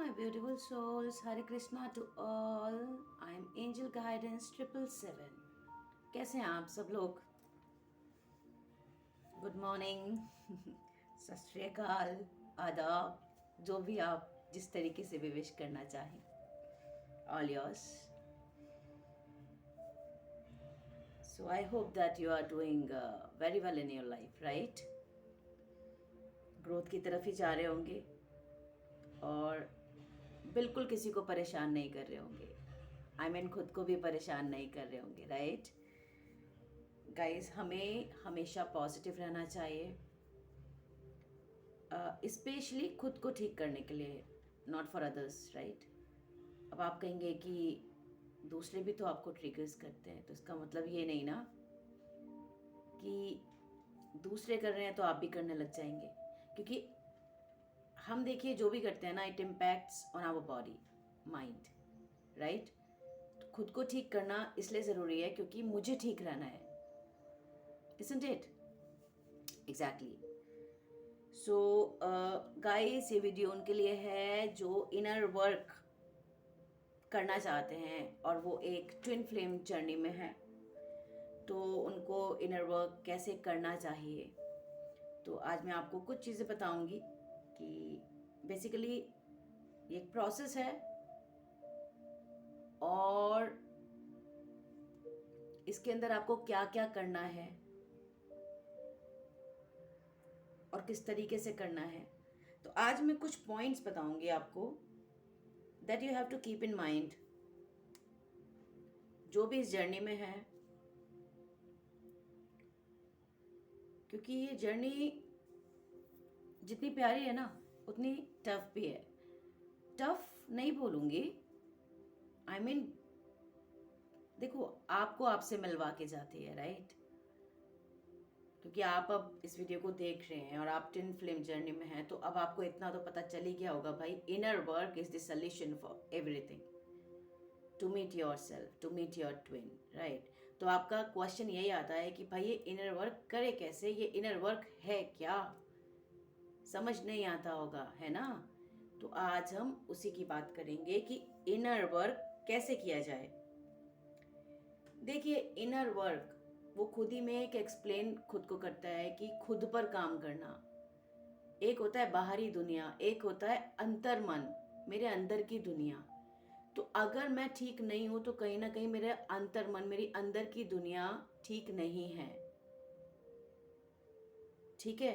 my beautiful souls. Hare Krishna to all. I am Angel Guidance 777. कैसे हैं आप सब लोग? गुड मॉर्निंग, सत श्री अकाल, आदाब, जो भी आप जिस तरीके से भी विश करना चाहें. All yours. So I hope that you are doing very well in your life, right? Growth की तरफ ही जा रहे होंगे और बिल्कुल किसी को परेशान नहीं कर रहे होंगे. आई मीन खुद को भी परेशान नहीं कर रहे होंगे, राइट? गाइस, हमें हमेशा पॉजिटिव रहना चाहिए, स्पेशली खुद को ठीक करने के लिए, नॉट फॉर अदर्स, राइट? अब आप कहेंगे कि दूसरे भी तो आपको ट्रिगर्स करते हैं, तो इसका मतलब ये नहीं ना कि दूसरे कर रहे हैं तो आप भी करने लग जाएंगे, क्योंकि हम देखिए जो भी करते हैं ना, it impacts on our body, mind, right? तो खुद को ठीक करना इसलिए ज़रूरी है क्योंकि मुझे ठीक रहना है, isn't it? Exactly. So guys, ये वीडियो उनके लिए है जो इनर वर्क करना चाहते हैं और वो एक ट्विन फ्लेम जर्नी में है, तो उनको इनर वर्क कैसे करना चाहिए. तो आज मैं आपको कुछ चीज़ें बताऊंगी कि बेसिकली ये एक प्रोसेस है और इसके अंदर आपको क्या क्या करना है और किस तरीके से करना है. तो आज मैं कुछ पॉइंट्स बताऊंगी आपको that you have to keep in mind, जो भी इस जर्नी में है, क्योंकि ये जर्नी जितनी प्यारी है ना उतनी टफ भी है. टफ नहीं बोलूँगी, आई मीन देखो, आपको आपसे मिलवा के जाती है, राइट? क्योंकि आप अब इस वीडियो को देख रहे हैं और आप ट्विन फ्लेम जर्नी में हैं, तो अब आपको इतना तो पता चल ही गया होगा भाई, inner work is the solution for everything, to meet your self, to meet your twin, right? तो आपका क्वेश्चन यही आता है कि भाई ये इनर वर्क करे कैसे, ये इनर वर्क है क्या? समझ नहीं आता होगा, है ना? तो आज हम उसी की बात करेंगे कि इनर वर्क कैसे किया जाए. देखिए, इनर वर्क वो खुद ही में एक एक्सप्लेन खुद को करता है कि खुद पर काम करना. एक होता है बाहरी दुनिया, एक होता है अंतर मन, मेरे अंदर की दुनिया. तो अगर मैं ठीक नहीं हूं तो कहीं ना कहीं मेरे अंतर मन, मेरी अंदर की दुनिया ठीक नहीं है, ठीक है?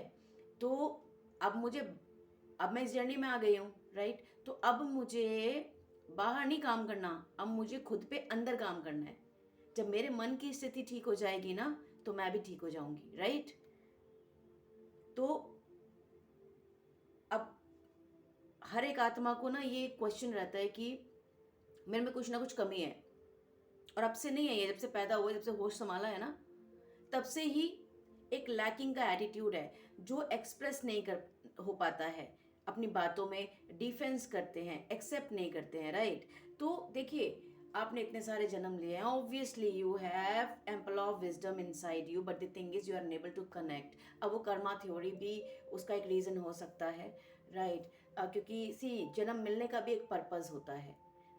तो अब मैं इस जर्नी में आ गई हूं, राइट? तो अब मुझे बाहर नहीं काम करना, अब मुझे खुद पे अंदर काम करना है. जब मेरे मन की स्थिति ठीक हो जाएगी ना, तो मैं भी ठीक हो जाऊंगी, राइट? तो अब हर एक आत्मा को ना ये क्वेश्चन रहता है कि मेरे में कुछ ना कुछ कमी है, और अब से नहीं है ये, जब से पैदा हुआ, जब से होश संभाला है ना, तब से ही एक लैकिंग का एटीट्यूड है जो एक्सप्रेस नहीं कर हो पाता है, अपनी बातों में डिफेंस करते हैं, एक्सेप्ट नहीं करते हैं, राइट? तो देखिए, आपने इतने सारे जन्म लिए हैं, obviously you have ample of wisdom inside you, but the thing is you are unable to connect. अब वो कर्मा थ्योरी भी उसका एक रीज़न हो सकता है, राइट? क्योंकि जन्म मिलने का भी एक पर्पज़ होता है,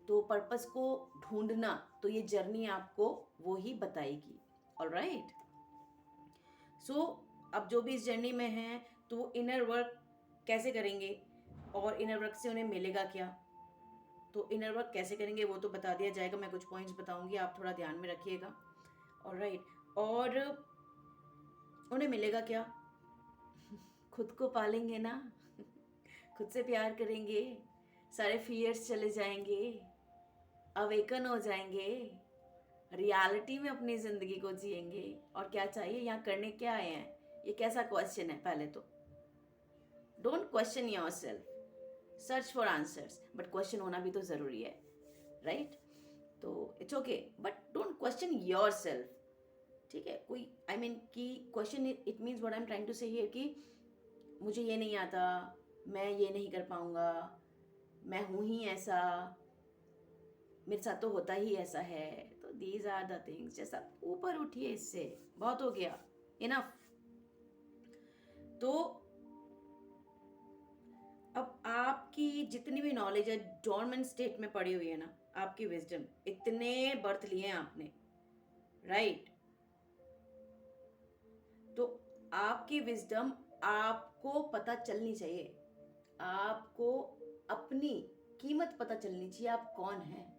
तो पर्पज़ को ढूंढना, तो ये जर्नी आपको वो ही बताएगी. ऑलराइट? सो अब जो भी इस जर्नी में हैं, तो वो इनर वर्क कैसे करेंगे और इनर वर्क से उन्हें मिलेगा क्या? तो इनर वर्क कैसे करेंगे वो तो बता दिया जाएगा, मैं कुछ पॉइंट्स बताऊंगी, आप थोड़ा ध्यान में रखिएगा. ऑलराइट? और उन्हें मिलेगा क्या? खुद को पालेंगे ना, खुद से प्यार करेंगे, सारे फियर्स चले जाएंगे, अवेकन हो जाएंगे, रियलिटी में अपनी ज़िंदगी को जिएंगे. और क्या चाहिए? यहाँ करने क्या आए हैं? ये कैसा क्वेश्चन है? पहले तो don't question your self, search for answers, but question होना भी तो ज़रूरी है, राइट? तो it's okay, but don't question your self, ठीक है? कोई आई मीन कि question, it means what I am trying to say here कि मुझे ये नहीं आता, मैं ये नहीं कर पाऊँगा, मैं हूँ ही ऐसा, मेरे साथ तो होता ही ऐसा है. तो दीज आर द थिंग्स. जैसा ऊपर उठिए, इससे बहुत हो गया, इनफ. तो अब आपकी जितनी भी नॉलेज है डॉर्मेंट स्टेट में पड़ी हुई है ना, आपकी विजडम, इतने बर्थ लिए हैं आपने, राइट? तो आपकी विजडम आपको पता चलनी चाहिए, आपको अपनी कीमत पता चलनी चाहिए, आप कौन हैं।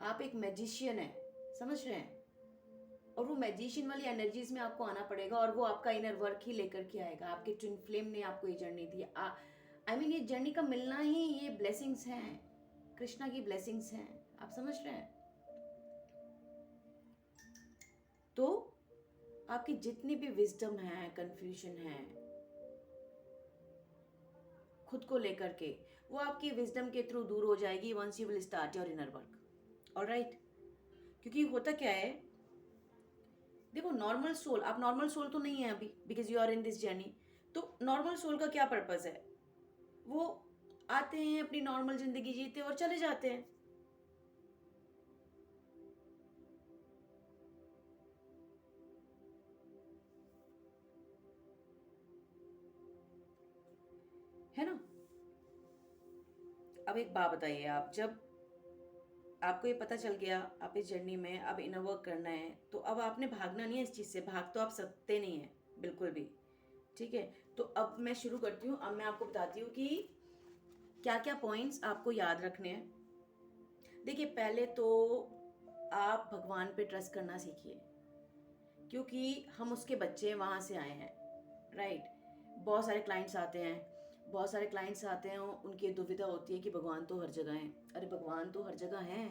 आप एक मैजिशियन है, समझ रहे हैं? और वो मैजिशियन वाली एनर्जीज में आपको आना पड़ेगा, और वो आपका इनर वर्क ही लेकर के आएगा। आपके ट्विन फ्लेम ने आपको ये जर्नी दी। आई मीन ये जर्नी का मिलना ही ये ब्लेसिंग्स हैं, कृष्णा की ब्लेसिंग्स हैं, आप समझ रहे हैं? तो आपकी जितनी भी विजडम है, कंफ्यूजन है खुद को लेकर के, वो आपकी विजडम के थ्रू दूर हो जाएगी once you will start your inner work. Alright? क्योंकि होता क्या है, देखो नॉर्मल सोल, आप नॉर्मल सोल तो नहीं है अभी, because you are in this journey. तो नॉर्मल सोल का क्या पर्पस है? वो आते हैं, अपनी नॉर्मल जिंदगी जीते हैं और चले जाते हैं। है ना? अब एक बात बताइए, आप जब आपको ये पता चल गया आप इस जर्नी में अब इनर वर्क करना है, तो अब आपने भागना नहीं है इस चीज़ से, भाग तो आप सकते नहीं है बिल्कुल भी। ठीक है, तो अब मैं शुरू करती हूँ। अब मैं आपको बताती हूँ कि क्या क्या पॉइंट्स आपको याद रखने हैं। देखिए, पहले तो आप भगवान पे ट्रस्ट करना सीखिए, क्योंकि हम उसके बच्चे वहाँ से आए हैं, राइट? बहुत सारे क्लाइंट्स आते हैं, बहुत सारे क्लाइंट्स आते हैं, उनकी दुविधा होती है कि भगवान तो हर जगह हैं। अरे भगवान तो हर जगह हैं,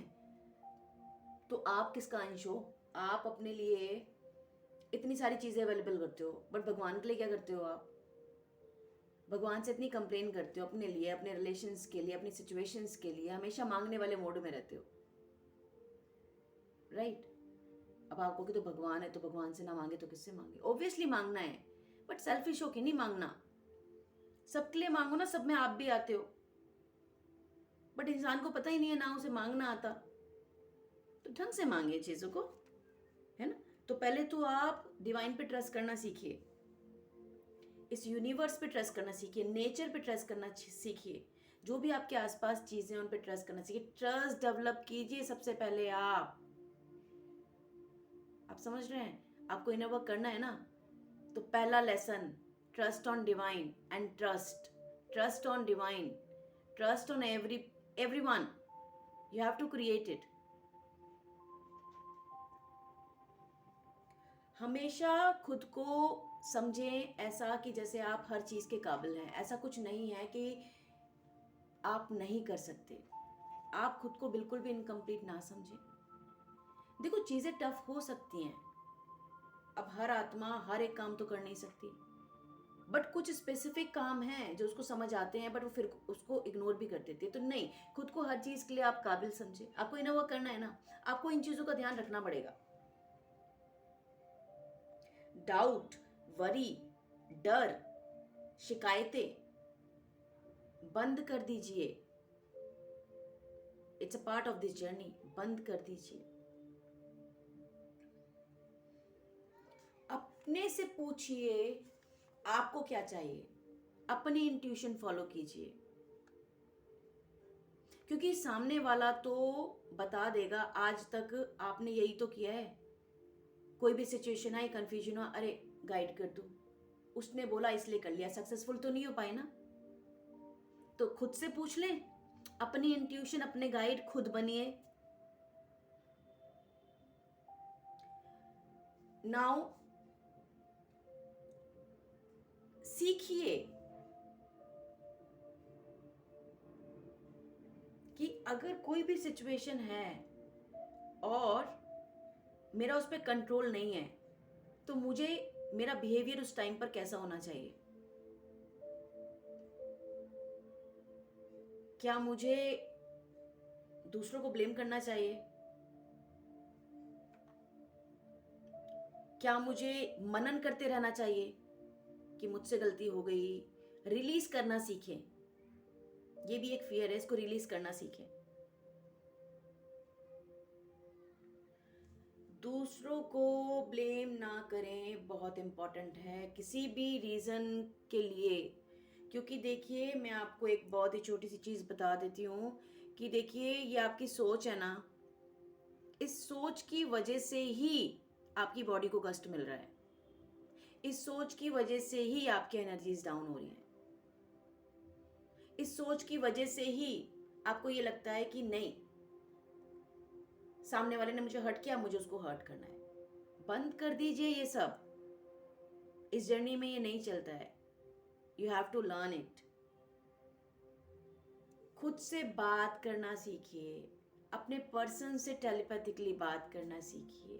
तो आप किसका अंश हो? आप अपने लिए इतनी सारी चीज़ें अवेलेबल करते हो, बट भगवान के लिए क्या करते हो आप? भगवान से इतनी कंप्लेन करते हो अपने लिए, अपने रिलेशंस के लिए, अपनी सिचुएशंस के लिए, हमेशा मांगने वाले मोड में रहते हो, राइट? अब आप कहोगे तो भगवान है, तो भगवान से ना मांगे तो किससे मांगे? ऑब्वियसली मांगना है, बट सेल्फिश होके नहीं मांगना। सबके लिए मांगो ना, सब में आप भी आते हो, बट इंसान को पता ही नहीं है ना, उसे मांगना आता, तो ढंग से मांगे चीज़ों को, है ना? तो पहले तो आप डिवाइन पे ट्रस्ट करना सीखिए, इस यूनिवर्स पे ट्रस्ट करना सीखिए, नेचर पे ट्रस्ट करना सीखिए, जो भी आपके आसपास चीज़ें हैं उन पे ट्रस्ट करना सीखिए। ट्रस्ट डेवलप कीजिए सबसे पहले आप समझ रहे हैं? आपको इनर वर्क करना है ना, तो पहला lesson, trust on divine and trust on divine, trust on everyone, you have to create it। हमेशा खुद को समझें ऐसा कि जैसे आप हर चीज़ के काबिल हैं। ऐसा कुछ नहीं है कि आप नहीं कर सकते। आप खुद को बिल्कुल भी इनकम्प्लीट ना समझें। देखो, चीज़ें टफ हो सकती हैं, अब हर आत्मा हर एक काम तो कर नहीं सकती, बट कुछ स्पेसिफिक काम हैं जो उसको समझ आते हैं, बट वो फिर उसको इग्नोर भी कर देती है। तो नहीं, खुद को हर चीज़ के लिए आप काबिल समझे। आपको इनर वर्क करना है ना, आपको इन चीज़ों का ध्यान रखना पड़ेगा। डाउट, वरी, डर, शिकायतें बंद कर दीजिए। It's a part of this journey, बंद कर दीजिए। अपने से पूछिए आपको क्या चाहिए, अपनी इंट्यूशन फॉलो कीजिए, क्योंकि सामने वाला तो बता देगा। आज तक आपने यही तो किया है, कोई भी सिचुएशन आई, कंफ्यूजन हुआ, अरे गाइड कर दूं, उसने बोला इसलिए कर लिया। सक्सेसफुल तो नहीं हो पाए ना, तो खुद से पूछ लें, अपनी इंट्यूशन, अपने गाइड खुद बनिए। नाउ सीखिए कि अगर कोई भी सिचुएशन है और मेरा उस पर कंट्रोल नहीं है, तो मुझे मेरा बिहेवियर उस टाइम पर कैसा होना चाहिए। क्या मुझे दूसरों को ब्लेम करना चाहिए? क्या मुझे मनन करते रहना चाहिए कि मुझसे गलती हो गई? रिलीज करना सीखें। ये भी एक फियर है, इसको रिलीज करना सीखें। दूसरों को ब्लेम ना करें, बहुत इंपॉर्टेंट है। किसी भी रीजन के लिए क्योंकि देखिए मैं आपको एक बहुत ही छोटी सी चीज़ बता देती हूँ कि देखिए ये आपकी सोच है ना, इस सोच की वजह से ही आपकी बॉडी को कष्ट मिल रहा है। इस सोच की वजह से ही आपकी एनर्जीज डाउन हो रही हैं। इस सोच की वजह से ही आपको ये लगता है कि नहीं, सामने वाले ने मुझे हर्ट किया, मुझे उसको हर्ट करना है। बंद कर दीजिए ये सब। इस जर्नी में ये नहीं चलता है। You have to learn it. खुद से बात करना सीखिए। अपने पर्सन से टेलीपैथिकली बात करना सीखिए।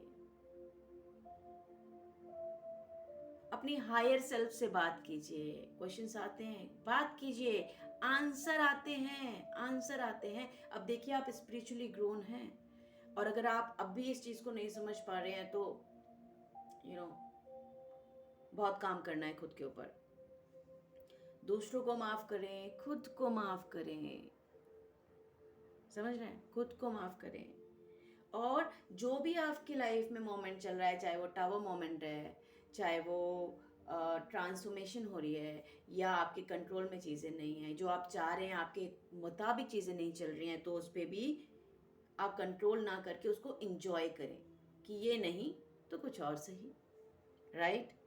अपनी हायर सेल्फ से बात कीजिए। क्वेश्चंस आते हैं, बात कीजिए। आंसर आते हैं, आंसर आते हैं। अब देखिए आप स्पिरिचुअली ग्रोन हैं, और अगर आप अब भी इस चीज को नहीं समझ पा रहे हैं तो यू नो बहुत काम करना है खुद के ऊपर। दूसरों को माफ करें, खुद को माफ करें। समझ रहे हैं? खुद को माफ करें। और जो भी आपकी लाइफ में मोमेंट चल रहा है, चाहे वो टावर मोमेंट है, चाहे वो ट्रांसफॉर्मेशन हो रही है, या आपके कंट्रोल में चीज़ें नहीं हैं, जो आप चाह रहे हैं आपके मुताबिक चीज़ें नहीं चल रही हैं, तो उस पर भी आप कंट्रोल ना करके उसको इंजॉय करें कि ये नहीं तो कुछ और सही। राइट?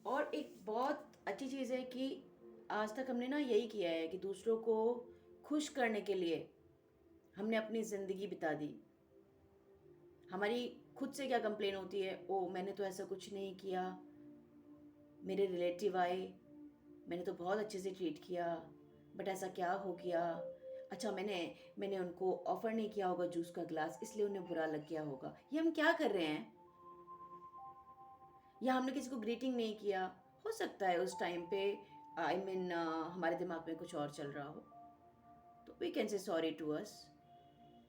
और एक बहुत अच्छी चीज़ है कि आज तक हमने ना यही किया है कि दूसरों को खुश करने के लिए हमने अपनी ज़िंदगी बिता दी। हमारी खुद से क्या कंप्लेन होती है, ओ मैंने तो ऐसा कुछ नहीं किया, मेरे रिलेटिव आए, मैंने तो बहुत अच्छे से ट्रीट किया, बट ऐसा क्या हो गया, अच्छा मैंने मैंने उनको ऑफ़र नहीं किया होगा जूस का ग्लास, इसलिए उन्हें बुरा लग गया होगा। ये हम क्या कर रहे हैं? या हमने किसी को ग्रीटिंग नहीं किया। हो सकता है उस टाइम पे हमारे दिमाग में कुछ और चल रहा हो, तो we can say sorry to us,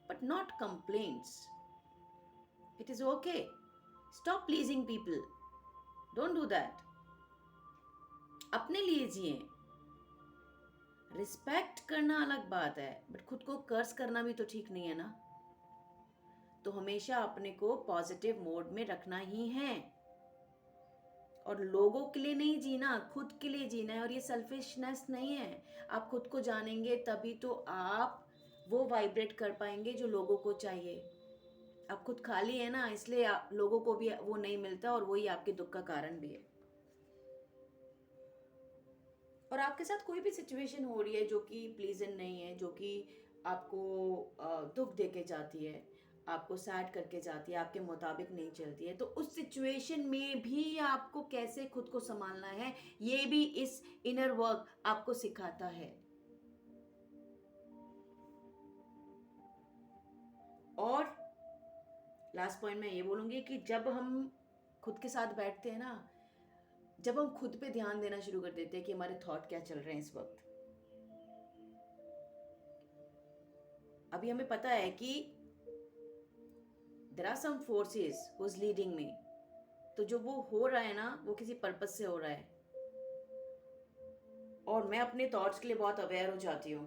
but not complaints. It is okay. Stop pleasing people. Don't do that. अपने लिए जिए। रिस्पेक्ट करना अलग बात है, बट खुद को कर्स करना भी तो ठीक नहीं है ना। तो हमेशा अपने को पॉजिटिव मोड में रखना ही है, और लोगों के लिए नहीं जीना, खुद के लिए जीना है। और ये सेल्फिशनेस नहीं है। आप खुद को जानेंगे तभी तो आप वो वाइब्रेट कर पाएंगे जो लोगों को चाहिए। आप खुद खाली है ना, इसलिए आप लोगों को भी वो नहीं मिलता, और वही आपके दुख का कारण भी है। और आपके साथ कोई भी सिचुएशन हो रही है जो कि प्लीजेंट नहीं है, जो कि आपको दुख दे के जाती है, आपको सैड करके जाती है, आपके मुताबिक नहीं चलती है, तो उस सिचुएशन में भी आपको कैसे खुद को संभालना है, ये भी इस इनर वर्क आपको सिखाता है। और लास्ट पॉइंट मैं ये बोलूँगी कि जब हम खुद के साथ बैठते हैं ना, जब हम खुद पे ध्यान देना शुरू कर देते हैं कि हमारे थॉट क्या चल रहे हैं इस वक्त। अभी हमें पता है कि there are some forces who is leading me, तो जो वो हो रहा है ना, वो किसी पर्पस से हो रहा है, और मैं अपने थॉट्स के लिए बहुत अवेयर हो जाती हूँ।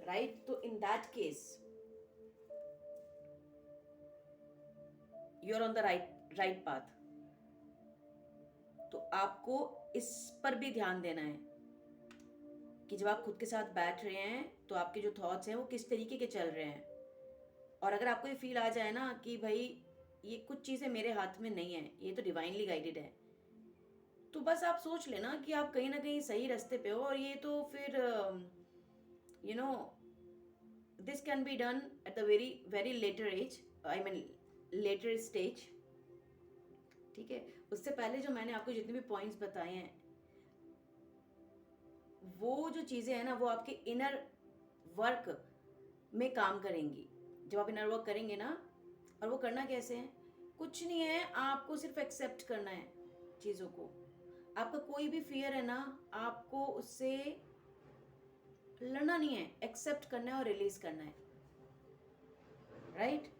राइट? तो in that case you are on the right path. तो आपको इस पर भी ध्यान देना है कि जब आप खुद के साथ बैठ रहे हैं तो आपके जो थॉट्स हैं वो किस तरीके के चल रहे हैं। और अगर आपको ये फील आ जाए ना कि भाई ये कुछ चीज़ें मेरे हाथ में नहीं है, ये तो डिवाइनली गाइडेड है, तो बस आप सोच लेना कि आप कहीं ना कहीं सही रास्ते पे हो। और ये तो फिर you know this can be done at the very very later age, I mean later stage. ठीक है? उससे पहले जो मैंने आपको जितने भी पॉइंट्स बताए हैं, वो जो चीज़ें हैं ना, वो आपके इनर वर्क में काम करेंगी। जब आप इनर वर्क करेंगे ना, और वो करना कैसे है? कुछ नहीं है, आपको सिर्फ एक्सेप्ट करना है चीज़ों को। आपका कोई भी फियर है ना, आपको उससे लड़ना नहीं है, एक्सेप्ट करना है और रिलीज करना है। राइट?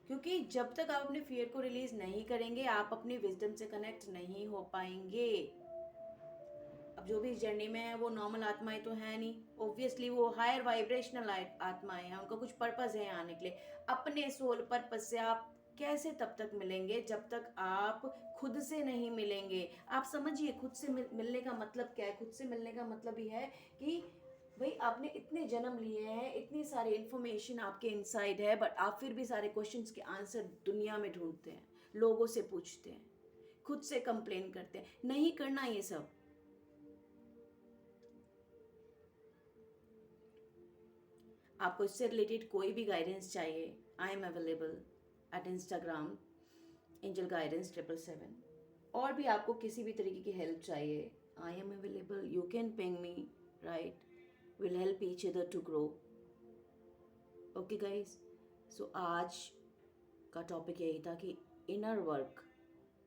क्योंकि जब तक आप अपने फियर को रिलीज नहीं करेंगे, आप अपनी विजडम से कनेक्ट नहीं हो पाएंगे। अब जो भी इस जर्नी में है वो नॉर्मल आत्माएं तो है नहीं, ऑब्वियसली वो हायर वाइब्रेशनल आत्माएं हैं, उनका कुछ पर्पस है आने के लिए। अपने सोल पर्पस से आप कैसे तब तक मिलेंगे जब तक आप खुद से नहीं मिलेंगे। आप समझिए खुद से मिलने का मतलब क्या है। खुद से मिलने का मतलब ये है कि भाई आपने इतने जन्म लिए हैं, इतनी सारी इन्फॉर्मेशन आपके इनसाइड है, बट आप फिर भी सारे क्वेश्चंस के आंसर दुनिया में ढूंढते हैं, लोगों से पूछते हैं, खुद से कंप्लेन करते हैं। नहीं करना ये सब। आपको इससे रिलेटेड कोई भी गाइडेंस चाहिए, I am available at Instagram angel guidance 777। और भी आपको किसी भी तरीके की हेल्प चाहिए, I am available, you can ping me, right. Will help each other to grow. Okay guys, so आज का टॉपिक यही था कि इनर वर्क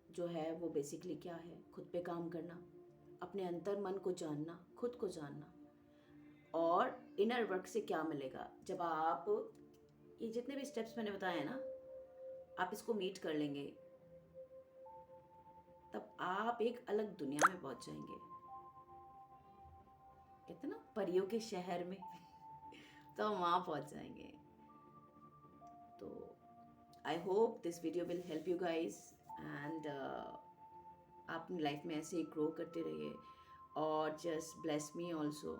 जो है वो बेसिकली क्या है। खुद पे काम करना, अपने अंतर मन को जानना, खुद को जानना। और इनर वर्क से क्या मिलेगा, जब आप ये जितने भी स्टेप्स मैंने बताए हैं ना, आप इसको मीट कर लेंगे, तब आप एक अलग दुनिया में पहुंच जाएंगे। कहते ना परियों के शहर में तो हम वहाँ पहुंच जाएंगे। तो I hope this video will help you guys, and आप अपनी लाइफ में ऐसे ही ग्रो करते रहिए। और जस्ट ब्लेस मी ऑल्सो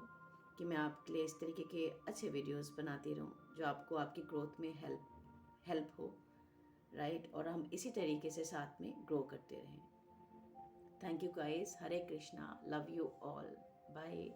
कि मैं आपके लिए इस तरीके के अच्छे वीडियोस बनाती रहूँ जो आपको आपकी ग्रोथ में हेल्प हो, राइट। और हम इसी तरीके से साथ में ग्रो करते रहें। Thank you guys, Hare Krishna, love you all, bye.